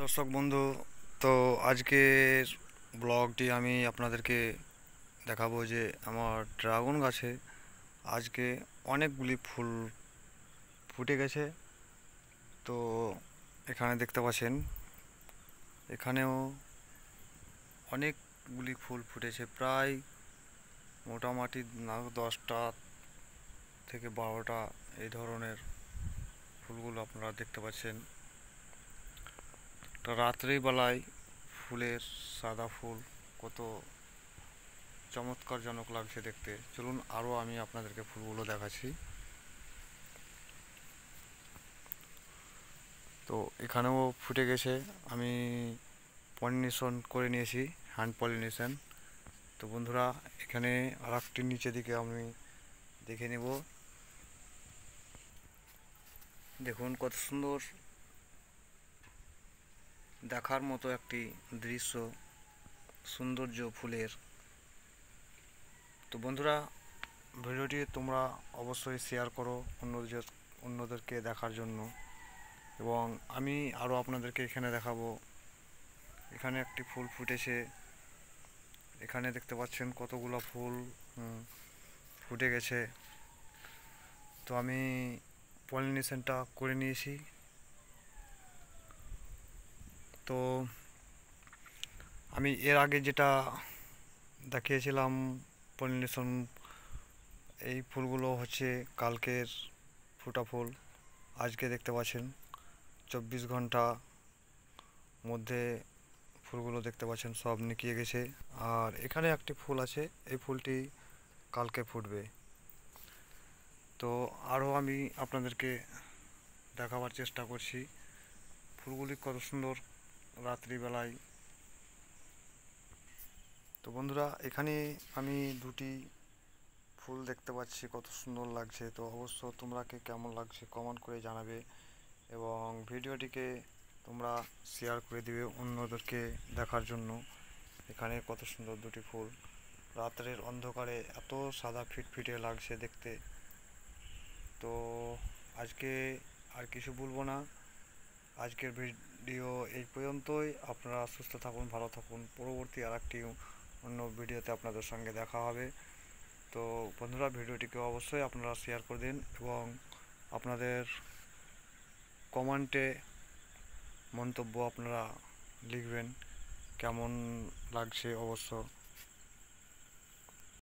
দর্শক বন্ধু, তো আজকের ব্লগটি আমি আপনাদেরকে দেখাবো যে আমার ড্রাগন গাছে আজকে অনেকগুলি ফুল ফুটে গেছে। তো এখানে দেখতে পাচ্ছেন, এখানেও অনেকগুলি ফুল ফুটেছে, প্রায় মোটামুটি না 10টা থেকে 12টা এই ধরনের ফুলগুলো আপনারা দেখতে পাচ্ছেন। তো রাত্রি বেলায় ফুলের সাদা ফুল কত চমৎকারজনক লাগছে দেখতে। চলুন আরও আমি আপনাদেরকে ফুলগুলো দেখাচ্ছি। তো এখানেও ফুটে গেছে, আমি পলিনেশন করে নিয়েছি, হ্যান্ড পলিনেশন। তো বন্ধুরা, এখানে আর একটি নিচে দিকে আমি দেখে নেব। দেখুন কত সুন্দর দেখার মতো একটি দৃশ্য, সৌন্দর্য ফুলের। তো বন্ধুরা, ভিডিওটি তোমরা অবশ্যই শেয়ার করো অন্যদেরকে দেখার জন্য। এবং আমি আরও আপনাদেরকে এখানে দেখাবো। এখানে একটি ফুল ফুটেছে, এখানে দেখতে পাচ্ছেন কতগুলো ফুল ফুটে গেছে। তো আমি পলিনেশনটা করে নিয়েছি। তো আমি এর আগে যেটা দেখিয়েছিলাম পলিনেশন, এই ফুলগুলো হচ্ছে কালকের ফুটা ফুল। আজকে দেখতে পাচ্ছেন 24 ঘন্টা মধ্যে ফুলগুলো দেখতে পাচ্ছেন সব নিকিয়ে গেছে। আর এখানে একটি ফুল আছে, এই ফুলটি কালকে ফুটবে। তো আরও আমি আপনাদেরকে দেখাবার চেষ্টা করছি ফুলগুলি কত সুন্দর রাত্রিবেলায়। তো বন্ধুরা, এখানে আমি দুটি ফুল দেখতে পাচ্ছি, কত সুন্দর লাগছে। তো অবশ্য তোমরাকে কেমন লাগছে কমেন্ট করে জানাবে, এবং ভিডিওটিকে তোমরা শেয়ার করে দিবে অন্যদেরকে দেখার জন্য। এখানে কত সুন্দর দুটি ফুল রাত্রের অন্ধকারে এত সাদা ফিটফিটে লাগছে দেখতে। তো আজকে আর কিছু বলবো না, আজকের ভিডিও এই পর্যন্তই। আপনারা সুস্থ থাকুন, ভালো থাকুন। পরবর্তী আর একটি অন্য ভিডিওতে আপনাদের সঙ্গে দেখা হবে। তো বন্ধুরা, ভিডিওটিকে অবশ্যই আপনারা শেয়ার করে দিন এবং আপনাদের কমেন্টে মন্তব্য আপনারা লিখবেন কেমন লাগছে অবশ্য।